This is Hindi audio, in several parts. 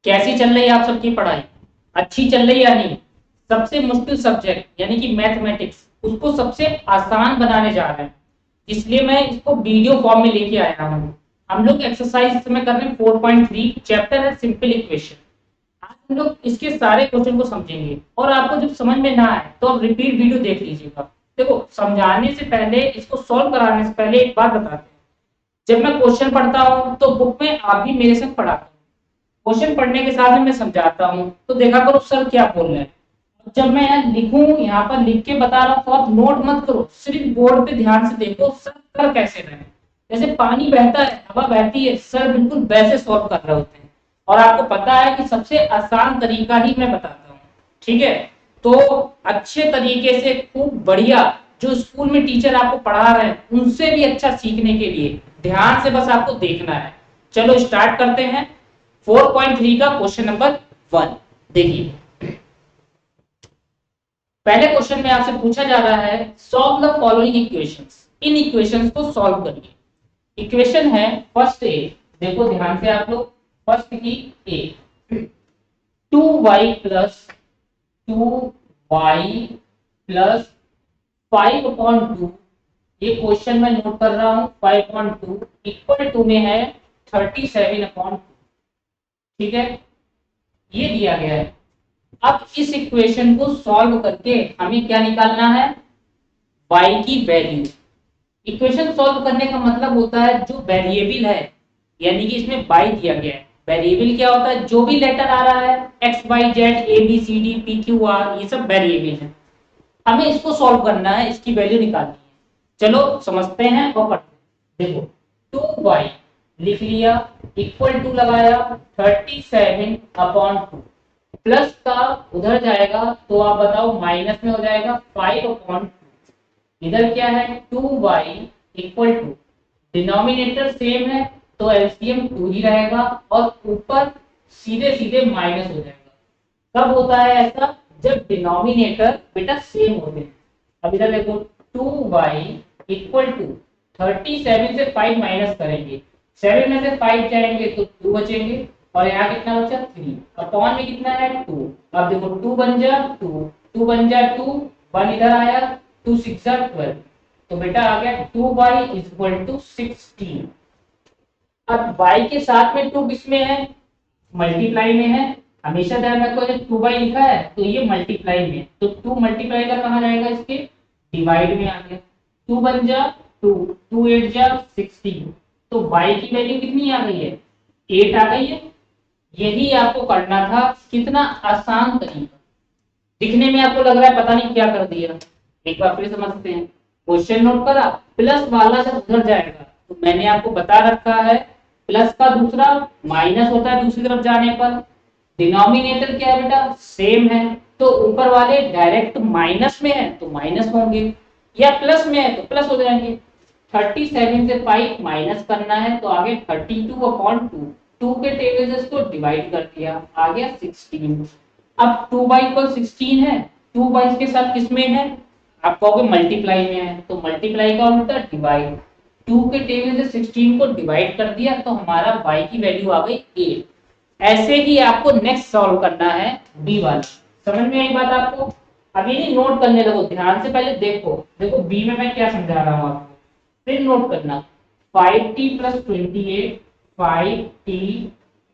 कैसी चल रही है आप सबकी पढ़ाई? अच्छी चल रही है या नहीं? सबसे मुश्किल सब्जेक्ट यानी कि मैथमेटिक्स, उसको सबसे आसान बनाने जा रहे हैं, इसलिए मैं इसको वीडियो फॉर्म में लेके आया हूँ। हम लोग एक्सरसाइज इसमें कर रहे हैं 4.3, चैप्टर है सिंपल इक्वेशन। आज हम लोग इसके सारे क्वेश्चन को समझेंगे, और आपको जब समझ में ना आए तो आप रिपीट वीडियो देख लीजिएगा। देखो, समझाने से पहले, इसको सॉल्व कराने से पहले एक बात बताते हैं। जब मैं क्वेश्चन पढ़ता हूँ तो बुक में आप भी मेरे से पढ़ाते हैं। क्वेश्चन पढ़ने के साथ में मैं समझाता हूँ, तो देखा करो सर क्या बोल रहे हैं। जब मैं यहाँ लिखूं, यहाँ पर लिख के बता रहा हूँ, तो आप नोट मत करो, सिर्फ बोर्ड पे ध्यान से देखो सर कर कैसे रहे हैं। जैसे पानी बहता है, हवा बहती है, सर बिल्कुल वैसे सॉल्व कर रहे होते हैं। और आपको पता है कि सबसे आसान तरीका ही मैं बताता हूँ, ठीक है? तो अच्छे तरीके से, खूब बढ़िया, जो स्कूल में टीचर आपको पढ़ा रहे हैं उनसे भी अच्छा सीखने के लिए ध्यान से बस आपको देखना है। चलो स्टार्ट करते हैं 4.3 का क्वेश्चन नंबर 1। देखिए, पहले क्वेश्चन में आपसे पूछा जा रहा है, solve the following equations. In equations को सॉल्व करिए। इक्वेशन है फर्स्ट ए, देखो ध्यान से आप लोग, फर्स्ट की ए, 2y प्लस 2y प्लस 5/2। ये क्वेश्चन मैं नोट कर रहा हूं, 5/2 इक्वल टू में है 37/2। ठीक है, ये दिया गया है। अब इस इक्वेशन को सॉल्व करके हमें क्या निकालना है? y की वैल्यू। इक्वेशन सॉल्व करने का मतलब होता है जो वेरिएबल है, यानी कि इसमें y दिया गया है। वेरिएबल क्या होता है? जो भी लेटर आ रहा है, x y z a b c d p q r, ये सब वेरिएबल है। हमें इसको सॉल्व करना है, इसकी वैल्यू निकालनी है। चलो समझते हैं और करते हैं। देखो, 2y लिख लिया, इक्वल टू लगाया 37/2। प्लस का उधर जाएगा तो आप बताओ माइनस में हो जाएगा 5/2। इधर क्या है? 2y equal to, denominator same है तो एलसीएम 2 ही रहेगा, और ऊपर सीधे सीधे माइनस हो जाएगा। कब होता है ऐसा? जब डिनोमिनेटर बेटा सेम होते हैं। अब इधर देखो, 2y इक्वल टू 37 से 5 माइनस करेंगे, 7 में से 5 जाएंगे तो 2 बचेंगे, और यहाँ कितना बचा? 3। अपॉन में कितना है? 2। अब देखो 2 बन जा 2, 2 बन जा 2, 1 इधर आया, 2 6 जा 12। तो बेटा आ गया 2y इक्वल टू 16। अब y के साथ में 2 किसमें है? मल्टीप्लाई में है। हमेशा ध्यान रखो, जब 2y लिखा है तो ये मल्टीप्लाई में है, तो 2 मल्टीप्लाई का कहाँ जाएगा? इसके डिवाइड में आ गया। 2 बन जा 2, 2 8 जा 16। तो y की वैल्यू कितनी आ गई है? 8 आ गई है। यही आपको करना था। कितना आसान तरीका, दिखने में आपको लग रहा है पता नहीं क्या कर दिया। एक बार फिर समझते हैं। क्वेश्चन नोट करा, प्लस वाला जब उधर जाएगा तो मैंने आपको बता रखा है, प्लस का दूसरा माइनस होता है दूसरी तरफ जाने पर। डिनोमिनेटर क्या है बेटा? सेम है, तो ऊपर वाले डायरेक्ट माइनस में है तो माइनस होंगे, या प्लस में है तो प्लस हो जाएंगे। 37 से 5 माइनस करना है तो आगे 32/2, 2 के टेबल को डिवाइड कर दिया, आ गया 16। अब 2/16 है, 2 के साथ किसमें है? आप कहोगे मल्टीप्लाई में है, तो मल्टीप्लाई का उल्टा डिवाइड। 2 के टेबल से 16 को डिवाइड कर दिया तो हमारा y की वैल्यू आ गई 8। ऐसे ही आपको नेक्स्ट सॉल्व करना है b वाला। समझ में आई बात आपको? अभी नहीं नोट करने लगो, ध्यान से पहले देखो। देखो b में मैं क्या समझा रहा हूँ आपको, फिर नोट करना। 5t plus 28, 5t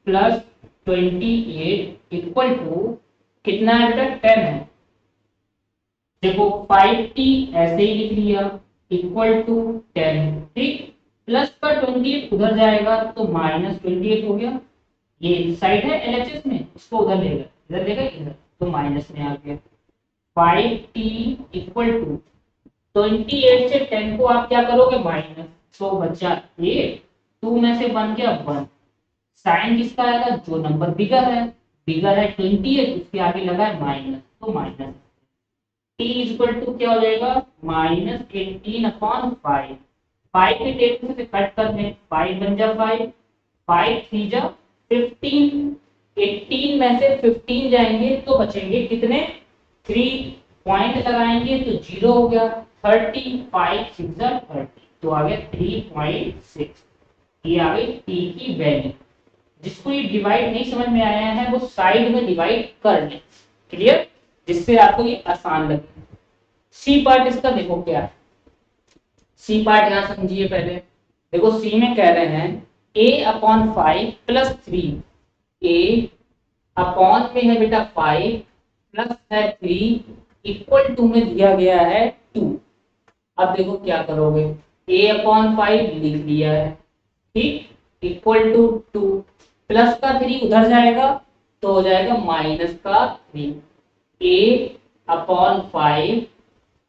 plus 28 equal to कितना है बेटा? 10 है। देखो 5t ऐसे ही लिख लिया, इक्वल टू 10, ठीक। प्लस का 28 उधर जाएगा तो माइनस 28 हो गया। ये साइड है एलएचएस में, इसको उधर लेगा, इधर लेगा इधर, तो माइनस में आ गया। 5t इक्वल टू 28 से 10 को आप क्या करोगे? माइनस, तो बच्चा 8, 2 में से बन गया 1। साइन किसका आएगा? जो नंबर बिगर है 28, उसके आगे लगा है माइनस, तो माइनस। t इक्वल टू क्या हो जाएगा? -18/5। 5 के टेबल से कट कर दें, 5 बन जा 5, 5 3 जा 15। 18 में से 15 जाएंगे तो बचेंगे कितने? 3। पॉइंट लगाएंगे तो 0 हो गया। 30, 5 6 जा 30, तो आ गया 3.6। ये आ गई t की वैल्यू। जिसको ये डिवाइड नहीं समझ में आया है वो साइड में डिवाइड कर ले। क्लियर, जिससे आपको ये आसान लगे। सी पार्ट इसका देखो क्या है। सी पार्ट यहां समझिए पहले। देखो सी में कह रहे हैं a/5 + 3। ए अपॉन में है बेटा 5 प्लस है 3 इक्वल टू में दिया गया है 2। अब देखो क्या करोगे, a/5 लिख दिया है, ठीक, इक्वल टू 2 प्लस का 3 उधर जाएगा तो हो जाएगा माइनस का 3। a/5,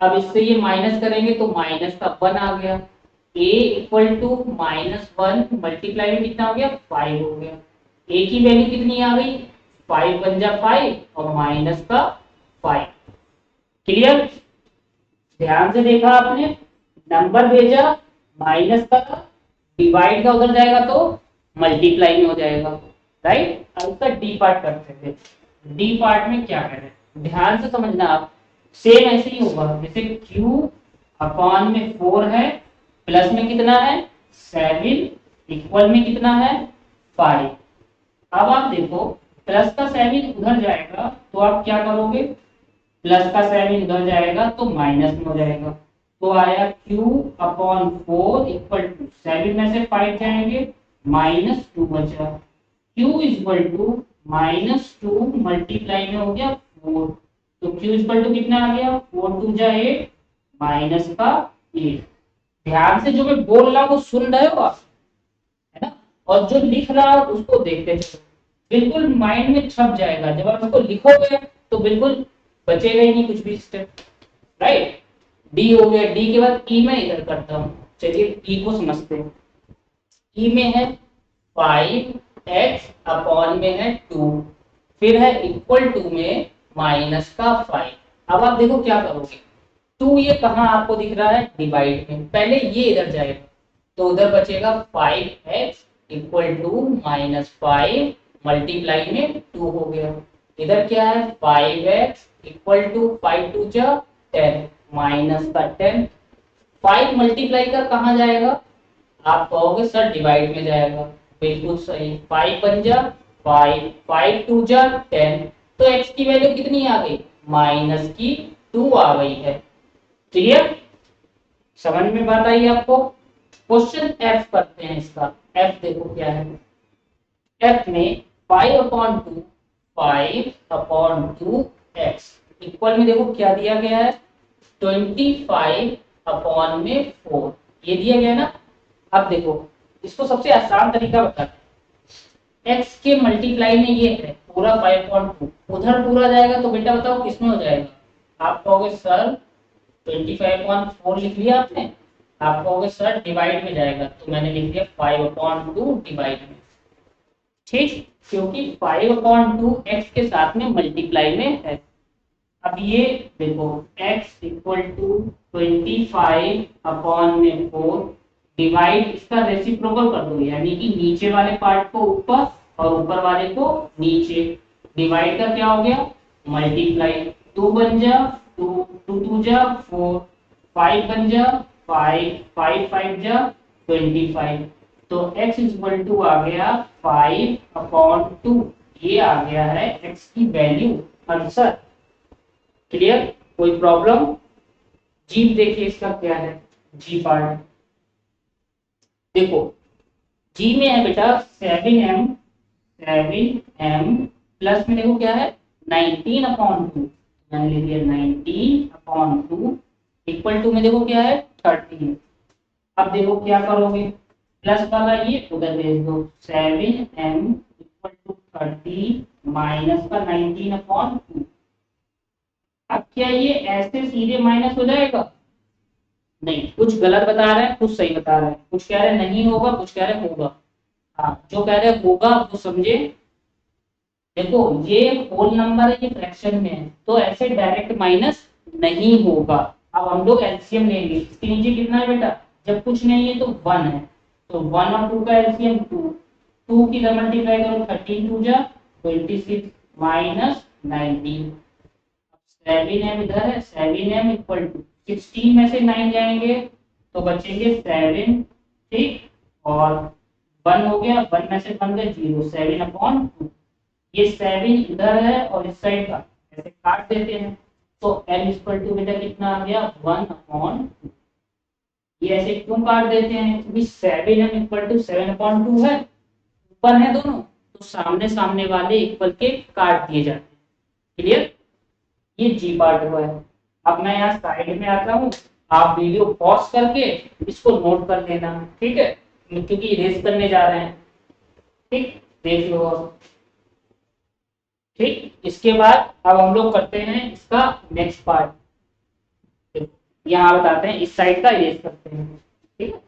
अब इससे ये माइनस करेंगे तो माइनस का 1 आ गया। a इक्वल टू -1 मल्टीप्लाई में कितना हो गया 5 हो गया। a की वैल्यू कितनी आ गई 5 बन जा 5 और माइनस का 5। क्लियर, ध्यान से देखा आपने, नंबर भेजा माइनस का, डिवाइड का उधर जाएगा तो मल्टीप्लाई में हो जाएगा। राइट, अब इसका डी पार्ट करते थे। डी पार्ट में क्या करें, ध्यान से समझना आप। सेम ऐसे ही होगा जैसे q अपॉन में 4 है, प्लस में कितना है 7, इक्वल में कितना है 5। अब आप देखो प्लस का 7 उधर जाएगा तो आप क्या करोगे, प्लस का 7 उधर जाएगा तो माइनस में हो जाएगा। तो आया q/4 इक्वल टू 7 में से 5 जाएंगे -2 बचा। q इक्वल टू -2 मल्टीप्लाई में हो गया 4, तो q इक्वल टू कितना आ गया 4 2 जा 8 माइनस का 8। ध्यान से जो मैं बोल रहा हूँ वो सुन रहे हो आप, है ना, और जो लिख रहा हो उसको देखते चलो, बिल्कुल माइंड में छप जाएगा। जब आप उसको लिखोगे तो बिल्कुल बचेगा ही नहीं कुछ भी स्टेप। राइट, डी हो गया, डी के बाद ई में इधर करता हूँ। चलिए ई को समझते हैं। ई में है 5x अपॉन में है 2, फिर है इक्वल टू में माइनस का 5। अब आप देखो क्या करोगे, 2 ये कहाँ आपको दिख रहा है डिवाइड में, पहले ये इधर जाएगा तो उधर बचेगा 5x इक्वल टू -5 मल्टीप्लाई में 2 हो गया। इधर क्या है 5x इक्वल टू 5 2 जा 10 माइनस का 10। 5 मल्टीप्लाई कर कहाँ जाएगा, आप कहोगे सर डिवाइड में जाएगा, बिल्कुल सही, 5 बन जा 5 5 2 जा 10, तो x की वैल्यू कितनी आ गई माइनस की 2 आ गई है। क्लियर, समझ में बात आई आपको। क्वेश्चन f करते हैं इसका। f देखो क्या है, f में 5/2 5/2 x इक्वल में देखो क्या दिया गया है 25/4 ये दिया गया ना। अब देखो इसको सबसे आसान तरीका बताते हैं। x के मल्टीप्लाई में ये है पूरा 5/2, उधर पूरा जाएगा तो बेटा बताओ किसमें हो जाएगा, आप कहोगे सर 25/4 लिख लिया आपने, आप कहोगे सर डिवाइड में जाएगा तो मैंने लिख दिया 5/2 डिवाइड में। ठीक, क्योंकि 5/2 x के साथ में मल्टीप्लाई में है। अब ये देखो x इक्वल टू 25/4 डिवाइड, इसका रेसिप्रोकल कर दो, यानी कि नीचे वाले पार्ट को ऊपर और ऊपर वाले को नीचे। डिवाइड का क्या हो गया मल्टीप्लाई, 2 बन जा 2 2 2 जा 4 5 बन जा 5 5 5 जा 25। तो x इक्वल टू आ गया 5/2, ये आ गया है x की वैल्यू, आंसर। क्लियर, कोई प्रॉब्लम। जी देखिए इसका क्या है, जी पार्ट देखो, जी में है बेटा 7m प्लस में देखो क्या है 19/2, मैंने लिख दिया 19/2 इक्वल टू में देखो क्या है 13। अब देखो क्या करोगे, प्लस वाला ये उधर भेज दो, 7m इक्वल टू 30 माइनस का 19/2। अब क्या ये ऐसे सीधे माइनस हो जाएगा, नहीं, कुछ गलत बता रहे हैं कुछ सही बता रहे हैं, कुछ कह रहे नहीं होगा कुछ कह रहे होगा। हाँ, जो कह रहे होगा वो समझे। देखो ये होल नंबर है, ये फ्रैक्शन में है तो ऐसे डायरेक्ट माइनस नहीं होगा। अब हम लोग एलसीएम लेंगे, इसके नीचे कितना है बेटा, जब कुछ नहीं है तो 1 है, तो 1 और 2 का एलसीएम 2, 2 की मल्टीप्लाई करो 13 2 जा 26 माइनस 19। 7m इधर है, 7m इक्वल टू 16 में से 9 जाएंगे तो बचेंगे 7, ठीक, और 1 हो गया, 1 में से 1 गए 0, 7/2। ये 7 इधर है और इस साइड का ऐसे काट देते हैं, तो n इक्वल टू बेटा कितना आ गया 1/2। ये ऐसे क्यों काट देते हैं, क्योंकि 7m इक्वल टू 7/2 है, ऊपर है दोनों, तो सामने सामने वाले इक्वल के काट दिए जाते हैं। क्लियर, ये जी पार्ट हुआ है। अब मैं यहाँ साइड में आता हूँ, आप वीडियो पॉज करके इसको नोट कर लेना, ठीक है, क्योंकि इरेज करने जा रहे हैं। ठीक, देख लो अब। ठीक, इसके बाद अब हम लोग करते हैं इसका नेक्स्ट पार्ट। यहाँ बताते हैं इस साइड का इरेज करते हैं। ठीक है,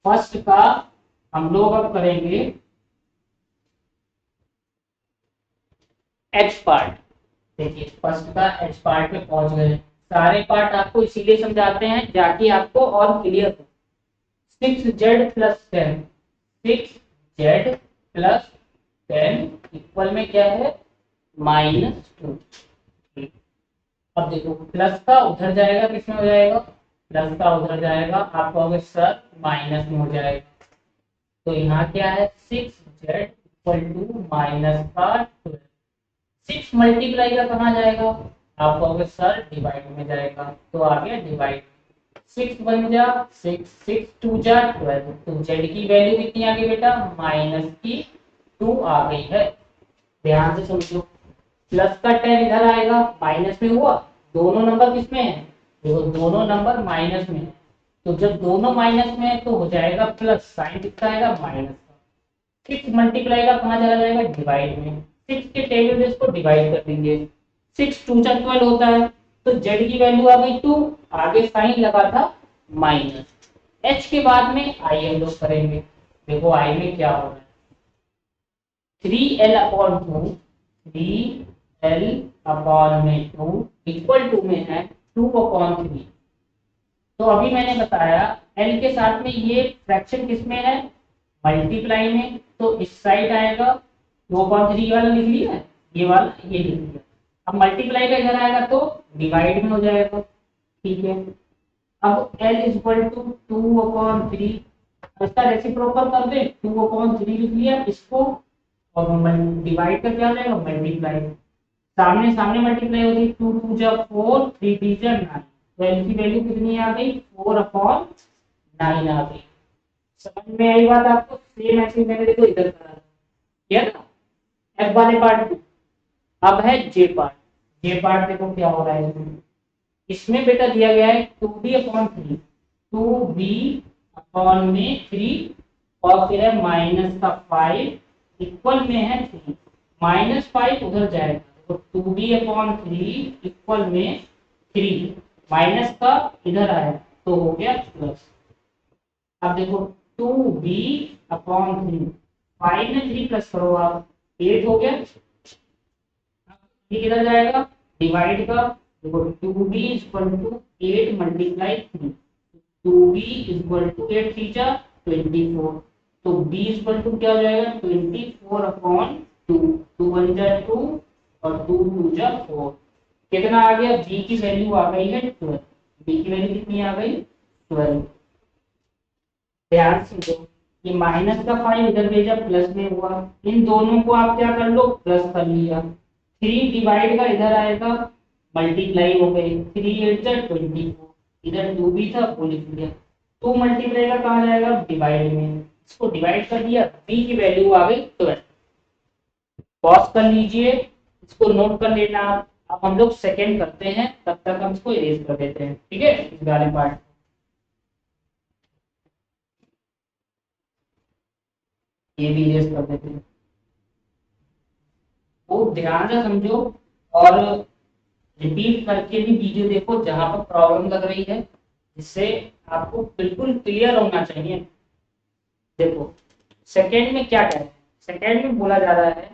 फर्स्ट का हम लोग अब करेंगे एच पार्ट। देखिए फर्स्ट का एच पार्ट पे पहुंच गए। सारे पार्ट आपको इसीलिए समझाते हैं जाके आपको और क्लियर हो। 6z plus 10, 6z plus 10 equal में क्या है -2। अब देखो प्लस का उधर जाएगा, किसमें हो जाएगा, प्लस का उधर जाएगा, आप कहोगे सर माइनस में हो जाएगा। तो यहाँ क्या है 6z इक्वल टू माइनस का 12। 6 मल्टीप्लाई का कहाँ जाएगा, आप कहोगे सर डिवाइड में जाएगा, तो आ गया डिवाइड। 6 बन जा 6, 6 2 जा 12, तो z की वैल्यू कितनी आ गई बेटा -2 आ गई है। ध्यान से समझो, प्लस का 10 इधर आएगा, माइनस में हुआ, दोनों नंबर किसमें है, देखो दोनों नंबर माइनस में है, तो जब दोनों माइनस में है तो हो जाएगा प्लस, साइन कितना आएगा माइनस का। 6 मल्टीप्लाई का कहाँ चला जाएगा डिवाइड में, 6 के टेबल में इसको डिवाइड कर देंगे, 6 2 जा 12 होता है, तो z की वैल्यू आ गई 2, आगे साइन लगा था माइनस। h के बाद में i हम लोग करेंगे। देखो i में क्या हो रहा है, 3l/2, 3l/2 इक्वल टू में है 2/3। तो अभी मैंने बताया l के साथ में ये फ्रैक्शन किसमें है, मल्टीप्लाई में, तो इस साइड आएगा 2/3 वाला लिख लिया, ये वाला ये लिख लिया। अब मल्टीप्लाई का इधर आएगा तो डिवाइड में हो जाएगा। ठीक है, अब l इक्वल टू 2/3, इसका रेसिप्रोकल कर दे, 2/3 लिख लिया इसको, और डिवाइड का क्या हो जाएगा मल्टीप्लाई, सामने सामने मल्टीप्लाई होगी, 2 2 जा 4, 3 3 जा 9, तो l की वैल्यू कितनी आ गई 4/9 आ गई। समझ में आई बात आपको, सेम ऐसे मैंने देखो इधर करा किया ना f वाले पार्ट में। अब है जे पार्ट, जे पार्ट देखो क्या हो रहा है इसमें, इसमें बेटा दिया गया है 2b/3, 2b/3 और फिर है माइनस का 5 इक्वल में है 3, -5 उधर जाएगा, तो 2b/3 इक्वल में 3, माइनस का इधर आया तो हो गया प्लस। अब देखो 2b/3, 5 में 3 प्लस करो आप 8 हो गया, किधर जाएगा डिवाइड का, देखो 2b equal to 8 multiply 3, 2b equal to 8 3 जा 24, तो b इक्वल टू क्या हो जाएगा 24/2, 2 1 जा 2 और 2 2 जा 4, कितना आ गया b की वैल्यू आ गई है 12, b की वैल्यू कितनी आ गई 12। ध्यान से दो, ये माइनस का 5 इधर भेजा प्लस में हुआ, इन दोनों को आप क्या कर लो प्लस कर लिया, 3 डिवाइड का इधर आएगा मल्टीप्लाई हो गई, 3 8 जा 24, इधर 2 भी था वो लिख दिया, 2 मल्टीप्लाई का कहाँ जाएगा डिवाइड में, इसको डिवाइड कर दिया, b की वैल्यू आ गई 12। पॉज कर लीजिए, इसको नोट कर लेना। अब हम लोग सेकंड करते हैं, तब तक हम इसको इरेज कर देते हैं, ठीक है, इस वाले पार्ट ये भी इरेज कर देते हैं। वो ध्यान से समझो और रिपीट करके भी वीडियो देखो जहां पर प्रॉब्लम लग रही है, जिससे आपको बिल्कुल क्लियर होना चाहिए। देखो सेकंड में क्या कहते हैं, सेकंड में बोला जा रहा है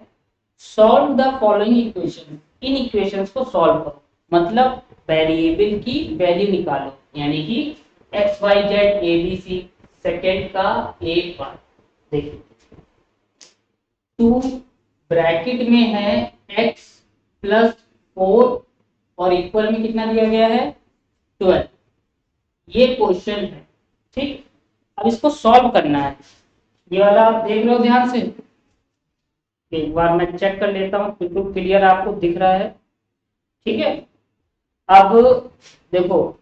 सॉल्व द फॉलोइंग इक्वेशन, इन इक्वेशंस को सॉल्व करो, मतलब वेरिएबल की वैल्यू निकालो, यानी कि x y z a b c. Second का एक बार देखिए, 2 ब्रैकेट में है x प्लस 4 और इक्वल में कितना दिया गया है 12, ये क्वेश्चन है। ठीक, अब इसको सॉल्व करना है, ये वाला आप देख रहे हो ध्यान से, एक बार मैं चेक कर लेता हूँ, बिल्कुल क्लियर आपको दिख रहा है। ठीक है, अब देखो,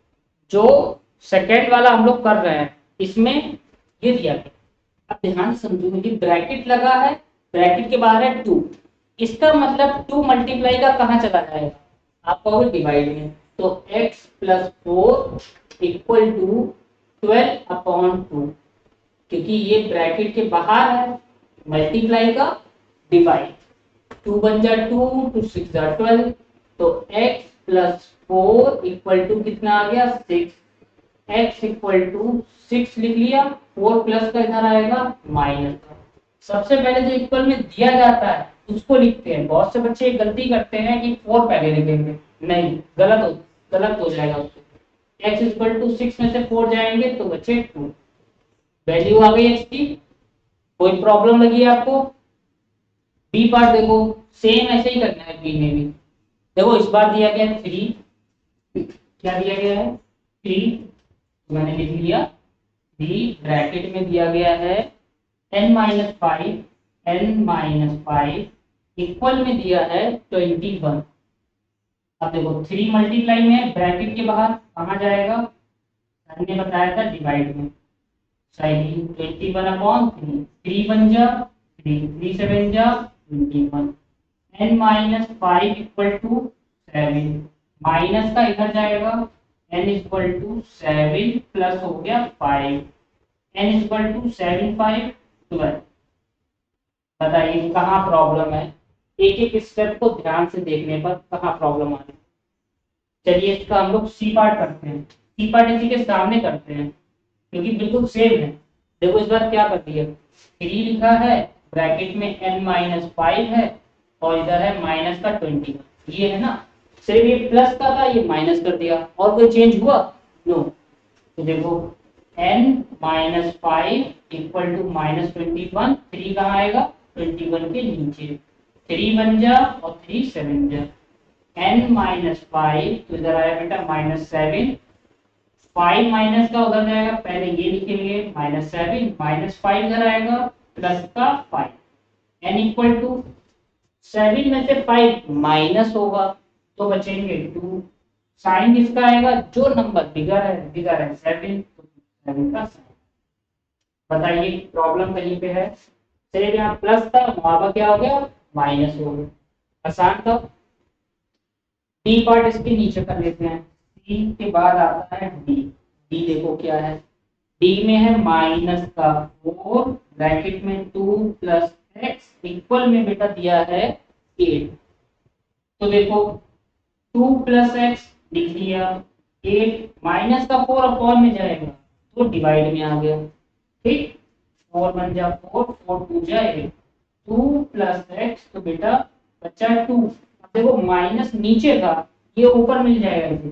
जो सेकेंड वाला हम लोग कर रहे हैं इसमें ये दिया गया, अब ध्यान से समझो, ये ब्रैकेट लगा है, ब्रैकेट के बाहर है 2, इसका मतलब 2 मल्टीप्लाई का कहाँ चला जाएगा, आप कहोगे डिवाइड में, तो x प्लस 4 इक्वल टू 12/2, क्योंकि ये ब्रैकेट के बाहर है, मल्टीप्लाई का डिवाइड, 2 बन जा 2, 2 6 जा 12, तो x प्लस 4 इक्वल टू कितना आ गया 6, x इक्वल टू 6 लिख लिया, 4 प्लस का इधर आएगा माइनस का। सबसे पहले जो इक्वल में दिया जाता है उसको लिखते हैं, बहुत से बच्चे गलती करते हैं कि 4 पहले लिखेंगे, नहीं, गलत हो जाएगा उससे। x इक्वल टू 6 में से 4 जाएंगे तो बचे 2, वैल्यू आ गई x की। कोई प्रॉब्लम लगी है आपको? बी पार्ट देखो, सेम ऐसे ही करना है, बी में भी देखो, इस बार दिया गया है 3, क्या दिया गया है 3, मैंने लिख लिया, बी ब्रैकेट में दिया गया है n-5, n-5 इक्वल में दिया है 21। अब देखो 3 मल्टीप्लाई में ब्रैकेट के बाहर कहाँ जाएगा, हमने बताया था डिवाइड में, सही, 21/3, 3 बन जा 3, 3 7 जा 21, n-5 इक्वल टू 7, माइनस का इधर जाएगा, n इक्वल टू 7 प्लस हो गया 5, n इक्वल टू 7 5 12। बताइए कहाँ प्रॉब्लम है, एक एक स्टेप को ध्यान से देखने पर कहाँ प्रॉब्लम आ रही है। चलिए इसका हम लोग सी पार्ट करते हैं, सी पार्ट इसी के सामने करते हैं क्योंकि बिल्कुल सेम है। देखो इस बार क्या कर दिया, 3 लिखा है, ब्रैकेट में n-5 है और इधर है माइनस का 21, ये है ना, सिर्फ ये प्लस का था, ये माइनस कर दिया, और कोई चेंज हुआ? नो। तो देखो n-5 इक्वल टू -21, 3 कहाँ आएगा 21 के नीचे, 3 बन जा और 3 7 जा, n-5 तो इधर आया बेटा -7, 5 माइनस का उधर जाएगा, पहले ये लिखेंगे -7, -5 इधर आएगा, प्लस का 5, n इक्वल टू 7 में से 5 माइनस होगा तो बचेंगे 2, साइन किसका आएगा, जो नंबर बिगर है 7, तो 7 का साइन। बताइए प्रॉब्लम कहीं पे है, सिर्फ यहाँ प्लस था, वहां पर क्या हो गया माइनस हो गया, आसान था। डी पार्ट इसके नीचे कर लेते हैं, सी के बाद आता है डी, डी देखो क्या है, डी में है माइनस का 4, ब्रैकेट में 2 प्लस एक्स इक्वल में बेटा दिया है 8, तो देखो 2 प्लस एक्स लिख लिया, 8 माइनस का 4 अपॉन में जाएगा तो डिवाइड में आ गया, ठीक, 4 बन जा 4, 4 2 जा 8, 2 प्लस एक्स तो बेटा बचा 2, देखो माइनस नीचे था, ये ऊपर मिल जाएगा इसे,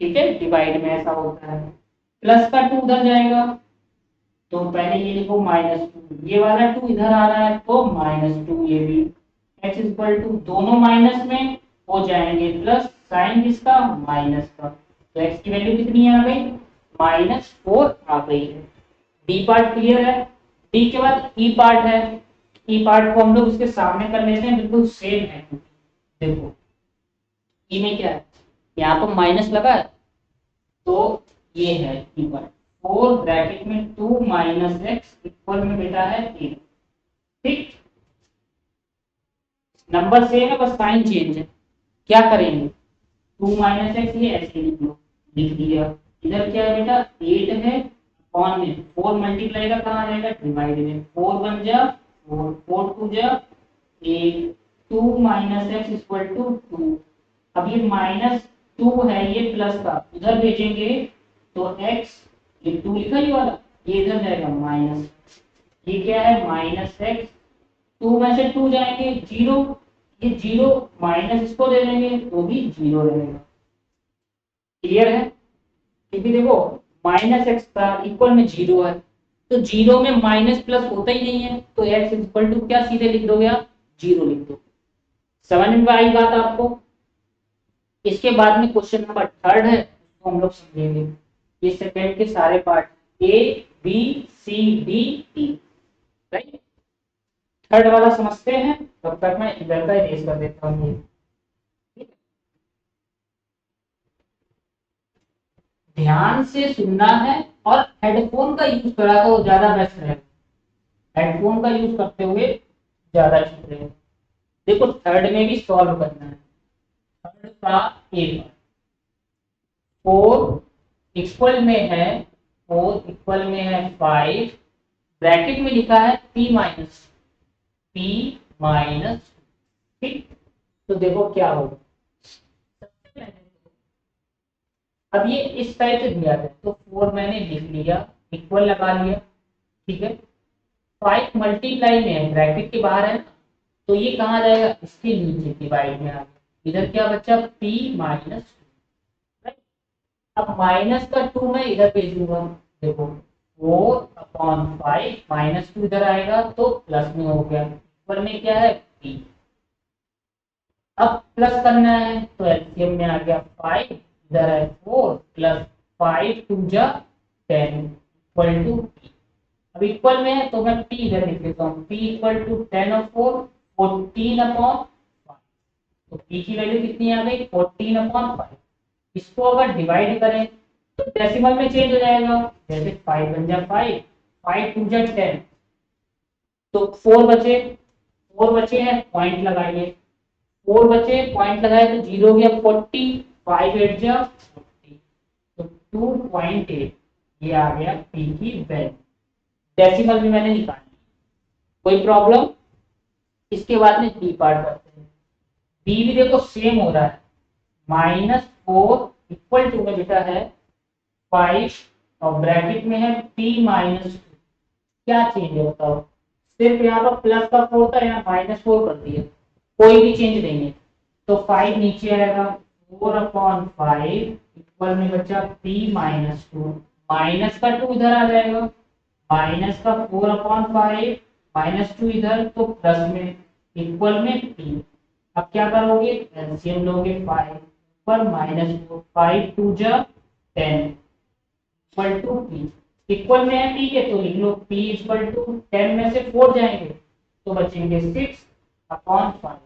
ठीक है, डिवाइड में ऐसा होता है, प्लस का 2 उधर जाएगा, तो पहले ये लिखो -2, ये वाला 2 इधर आ रहा है तो -2, ये भी x इक्वल टू दोनों माइनस में हो जाएंगे प्लस, साइन किसका माइनस का, तो x की वैल्यू कितनी आ गई -4 आ गई है। डी पार्ट क्लियर है, डी के बाद ई पार्ट है, ई पार्ट को हम लोग उसके सामने कर लेते हैं, बिल्कुल सेम है। देखो ई में क्या है, यहाँ पर माइनस लगा है तो ये है ई पार्ट, 4 ब्रैकेट में 2 माइनस एक्स इक्वल में बेटा है 8, ठीक, नंबर सेम है बस साइन चेंज है, क्या करेंगे 2 माइनस एक्स ये ऐसे लिख लो, लिख दिया, इधर क्या है बेटा 8 है, अपॉन में 4 मल्टीप्लाई का कहाँ जाएगा डिवाइड में, 4 बन जा 4, 4 2 जा 8, 2 माइनस एक्स इक्वल टू 2, अब ये -2 है, ये प्लस का उधर भेजेंगे तो x, ये 2 लिखा ही वाला, ये इधर जाएगा माइनस, ये क्या है -x, 2 में से 2 जाएंगे 0, ये 0 माइनस इसको दे देंगे तो भी 0 रहेगा, क्लियर है, क्योंकि देखो -x का इक्वल में 0 है, तो 0 में माइनस प्लस होता ही नहीं है, तो x इक्वल टू क्या सीधे लिख दोगे आप 0 लिख दो, समझ में आई बात आपको। इसके बाद में क्वेश्चन नंबर 3 है, उसको हम लोग समझेंगे, ये सेकंड के सारे part a b c d e, right. Third वाला समझते हैं, तब तक मैं इधर का इरेज कर देता हूँ ये। ठीक है? ध्यान से सुनना है और हेडफोन का यूज करा तो ज्यादा बेस्ट रहेगा, हेडफोन का यूज करते हुए ज्यादा ठीक रहेगा। देखो थर्ड में भी सॉल्व करना है। थर्ड का ए फोर इक्वल में है, 5, ब्रैकेट में लिखा है p माइनस। ठीक, तो देखो क्या होगा। सबसे पहले तो अब ये इस टाइप से दिया है तो 4 मैंने लिख लिया, इक्वल लगा लिया। ठीक है, 5 मल्टीप्लाई में है, ब्रैकेट के बाहर है ना, तो ये कहाँ जाएगा, इसके नीचे डिवाइड में आ गया। इधर क्या बच्चा p-2। अब माइनस का 2 मैं इधर भेजूंगा। देखो 4/5 -2 इधर आएगा तो प्लस में हो गया, ऊपर में क्या है p। अब प्लस करना है तो एलसीएम में आ गया 5, इधर है 4 प्लस 5 2 जा 10 इक्वल टू p। अब इक्वल में है तो मैं p इधर लिख देता हूँ, p इक्वल टू 10 और 4 14/5। तो p की वैल्यू कितनी आ गई 14/5। इसको अगर डिवाइड करें तो डेसिमल में चेंज हो जाएगा, जैसे 5 बन जा 5, 5 2 जा 10, तो 4 बचे हैं, पॉइंट लगाइए। 4 बचे, पॉइंट लगाए तो 0 हो गया 40, 5 8 जा 40, तो 2.8 ये आ गया p की वैल्यू। डेसिमल में मैंने निकाली, कोई प्रॉब्लम। इसके बाद में बी पार्ट करते हैं। बी भी देखो सेम हो रहा है, -4 इक्वल टू में बेटा है 5 और ब्रैकेट में है p-2। क्या चेंज है बताओ, सिर्फ यहाँ पर प्लस का 4 था, यहाँ -4 कर दिया, कोई भी चेंज नहीं है। तो 5 नीचे आएगा, 4/5 इक्वल में बचा p-2, माइनस का 2 इधर आ जाएगा, माइनस का 4/5 -2 इधर तो प्लस में इक्वल में p। अब क्या करोगे, एलसीएम लोगे 5 पर -4, 5 2 जा 10 इक्वल टू p। इक्वल में है p के तो लिख लो p इक्वल टू 10 में से 4 जाएंगे तो बचेंगे 6/5।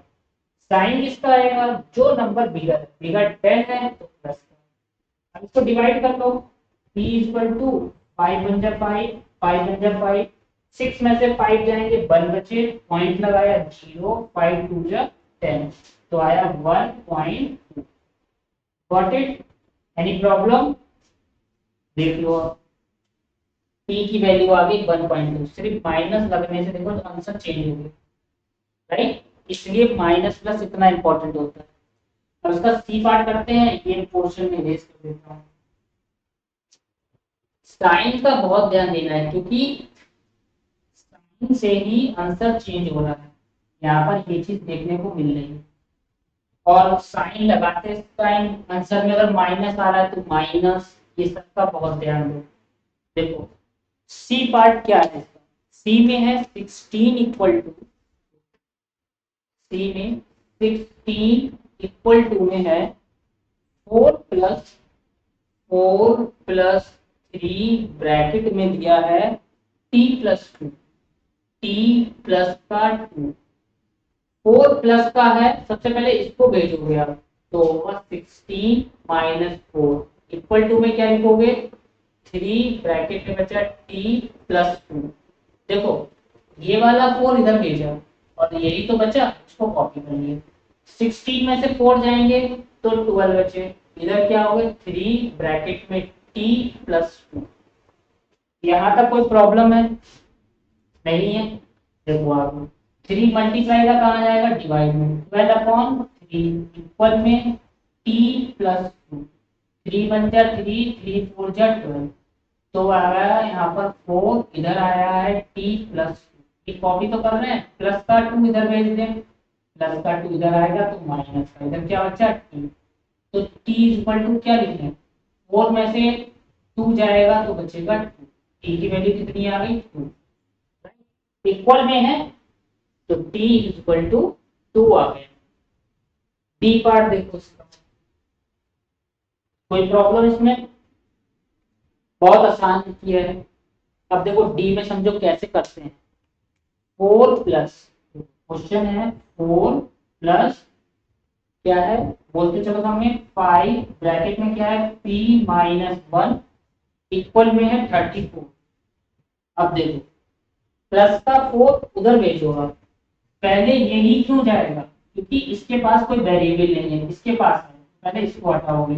साइन किसका आएगा, जो नंबर बिगर बिगर 10 है तो प्लस का। अब इसको डिवाइड कर लो, p इक्वल टू 5 बन जा 5, 5 बन जा 5, 6 में से 5 जाएंगे 1 बचे, पॉइंट लगाया 0, 5 2 जा 10, तो आया 1.2। Got it, any problem. देख लो p की वैल्यू आ गई 1.2, सिर्फ माइनस लगने से देखो तो आंसर चेंज हो गया, राइट। इसलिए माइनस प्लस इतना इंपॉर्टेंट होता है। अब इसका सी पार्ट करते हैं, ये पोर्शन में इरेज कर देता हूँ। साइन का बहुत ध्यान देना है क्योंकि साइन से ही आंसर चेंज हो रहा है, यहाँ पर ये चीज देखने को मिल रही है। और साइन लगाते टाइम आंसर में अगर माइनस आ रहा है तो माइनस, ये सबका बहुत ध्यान दो। देखो सी पार्ट क्या है इसका, सी में है 16 इक्वल टू, सी में 16 इक्वल टू में है 4+4+3 ब्रैकेट में दिया है t+2, t प्लस का 2, 4 प्लस का है, सबसे पहले इसको भेजोगे आप तो 16 - 4 इक्वल टू में क्या लिखोगे 3 ब्रैकेट में बचा t+2। देखो ये वाला 4 इधर भेजा और यही तो बचा, इसको कॉपी कर लिया। 16 में से 4 जाएंगे तो 12 बचे, इधर क्या होगा 3 ब्रैकेट में t+2। यहाँ तक कोई प्रॉब्लम है, नहीं है। देखो आप 3 मल्टीप्लाई का कहाँ जाएगा, डिवाइड में 12/3 इक्वल में t+2, 3 बन जा 3, 3 4 जा 12, तो आ गया यहाँ पर 4, इधर आया है t+2। ये कॉपी तो कर रहे हैं, प्लस का 2 इधर भेज दें, प्लस का 2 इधर आएगा तो माइनस का इधर क्या बचा t। तो t इक्वल टू क्या लिखें, 4 में से 2 जाएगा तो बचेगा 2, t की वैल्यू कितनी आ गई 2, इक्वल में है तो t इक्वल टू 2 आ गया। बी पार्ट देखो इसका, कोई प्रॉब्लम इसमें, बहुत आसान किया है। अब देखो डी में समझो कैसे करते हैं। 4 प्लस, क्वेश्चन है 4 प्लस क्या है बोलते चलो सामने 5 ब्रैकेट में क्या है p माइनस 1 इक्वल में है 34। अब देखो प्लस का 4 उधर भेजो आप, पहले यही क्यों जाएगा क्योंकि इसके पास कोई वेरिएबल नहीं है, इसके पास है, पहले इसको हटाओगे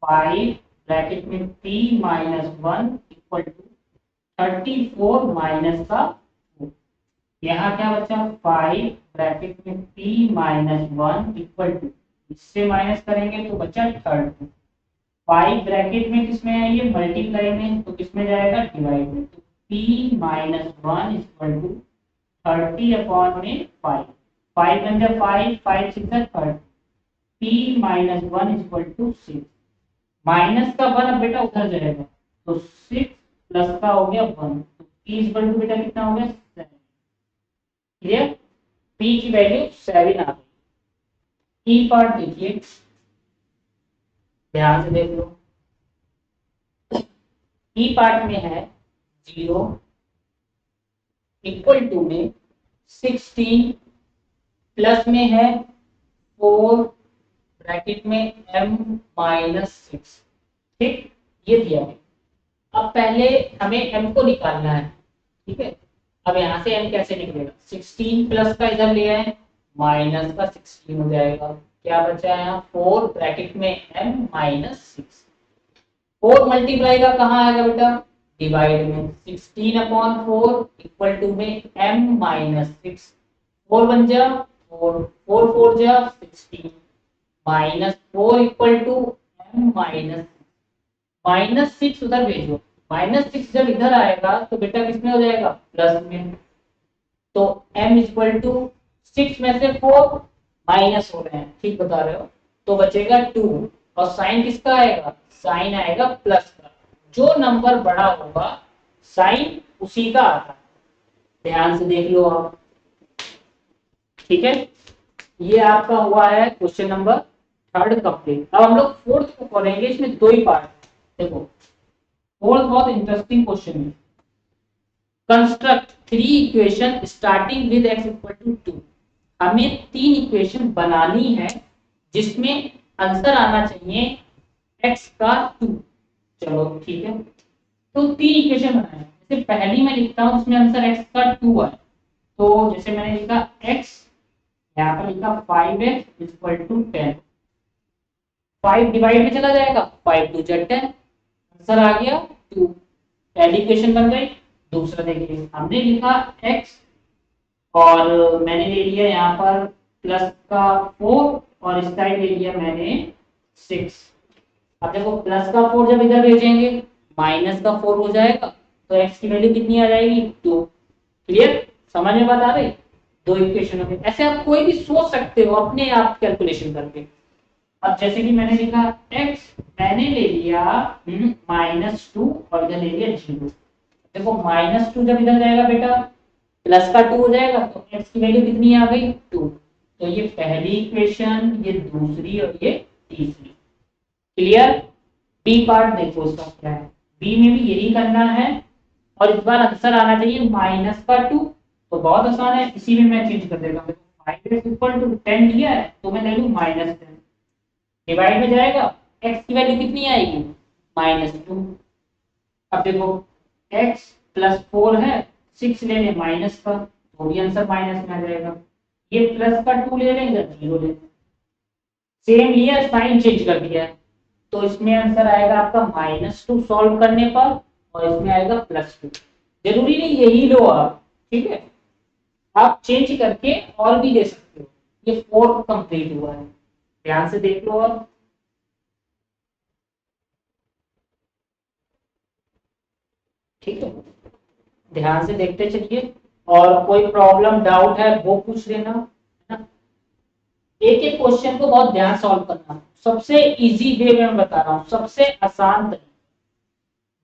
5 ब्रैकेट में p minus 1 equal to 34 minus का 4। यहाँ क्या बचा 5 ब्रैकेट में p माइनस 1 इक्वल टू, इससे माइनस करेंगे तो बचा 30। 5 ब्रैकेट में किसमें है ये मल्टीप्लाई में, तो किसमें जाएगा डिवाइड में, तो p minus 1 equal to 30 upon में 5, 5 बन जाए 5, 5 6 30, p minus 1 equal to 6, minus का 1 अब बेटा उधर जाएगा तो 6 प्लस का हो गया 1, तो p इक्वल टू बेटा कितना हो गया 7। क्लियर, p की वैल्यू 7 आ गई। ई पार्ट देखिए, ध्यान से देख लो, ई पार्ट में है 0 इक्वल टू में 16 प्लस में है 4 ब्रैकेट में m माइनस 6। ठीक, ये दिया है। अब पहले हमें m को निकालना है, ठीक है। अब यहाँ से m कैसे निकलेगा, 16 प्लस का इधर लिया है माइनस का 16 हो जाएगा, क्या बचा है यहाँ 4 ब्रैकेट में m माइनस 6। 4 मल्टीप्लाई का कहाँ आएगा बेटा डिवाइड में, 16 अपॉन 4 इक्वल टू में m माइनस 6, 4 बन जा 4, 4 4 जा 16 minus 4 equal to m minus 6 उधर भेजो, माइनस 6 जब इधर आएगा तो बेटा किसमें हो जाएगा प्लस में, तो m इक्वल टू 6 में से 4 माइनस हो रहे हैं, ठीक बता रहे हो, तो बचेगा 2 और साइन किसका आएगा, साइन आएगा प्लस का, जो नंबर बड़ा होगा साइन उसी का आता है। ध्यान से देख लो आप, ठीक है। ये आपका हुआ है क्वेश्चन नंबर 3 कंप्लीट। अब हम लोग 4th को करेंगे, इसमें 2 ही पार्ट है। देखो 4th बहुत इंटरेस्टिंग क्वेश्चन है, construct 3 equation starting with x equal to 2। हमें 3 इक्वेशन बनानी है जिसमें आंसर आना चाहिए x का 2। चलो ठीक है, तो 3 इक्वेशन बनाए, जैसे पहली मैं लिखता हूँ उसमें आंसर x का 2 है, तो जैसे मैंने लिखा x, यहाँ पर लिखा 5x इक्वल टू 10, 5 डिवाइड में चला जाएगा 5 2 10, आंसर आ गया 2, पहली इक्वेशन बन गई। दूसरा देखिए हमने लिखा x और मैंने ले लिया यहाँ पर प्लस का 4 और इस साइड ले लिया मैंने 6। अब देखो प्लस का 4 जब इधर भेजेंगे माइनस का 4 हो जाएगा, तो x की वैल्यू कितनी आ जाएगी 2। क्लियर, समझ में बात आ रही, 2 इक्वेशन में ऐसे आप कोई भी सोच सकते हो अपने आप कैलकुलेशन करके। अब जैसे कि मैंने लिखा x, मैंने ले लिया -2 और इधर ले लिया 0। देखो -2 जब इधर जाएगा बेटा प्लस का 2 हो जाएगा, तो x की वैल्यू कितनी आ गई 2। तो ये पहली इक्वेशन, ये दूसरी और ये तीसरी। क्लियर, बी पार्ट देखो इसका क्या है, बी में भी यही करना है और इस बार आंसर आना चाहिए -2। तो बहुत आसान है, इसी में मैं चेंज कर देता हूँ। 5x इक्वल टू 10 दिया है तो मैं ले लूँ -10, डिवाइड में जाएगा x की वैल्यू कितनी आएगी -2। अब देखो x प्लस 4 है, 6 ले लें माइनस का तो भी आंसर माइनस में आ जाएगा, ये प्लस का 2 ले लें इधर 0 ले, सेम लिया साइन चेंज कर दिया है, तो इसमें आंसर आएगा आपका -2 सॉल्व करने पर और इसमें आएगा +2। जरूरी नहीं यही लो आप, ठीक है, आप चेंज करके और भी दे सकते हो। ये 4 कंप्लीट हुआ है, ध्यान से देख लो आप। ठीक है, ध्यान से देखते चलिए और कोई प्रॉब्लम डाउट है वो पूछ लेना, है ना। एक एक क्वेश्चन को बहुत ध्यान सॉल्व करना, सबसे इजी वे में मैं बता रहा हूँ, सबसे आसान तरीका।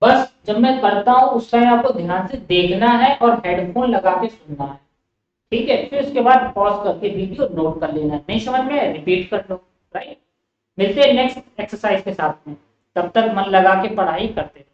बस जब मैं करता हूँ उस टाइम आपको ध्यान से देखना है और हेडफोन लगा के सुनना है, ठीक है। फिर उसके बाद पॉज करके वीडियो नोट कर लेना है, नहीं समझ में रिपीट कर लो, राइट। मिलते हैं नेक्स्ट एक्सरसाइज के साथ में, तब तक मन लगा के पढ़ाई करते रहो।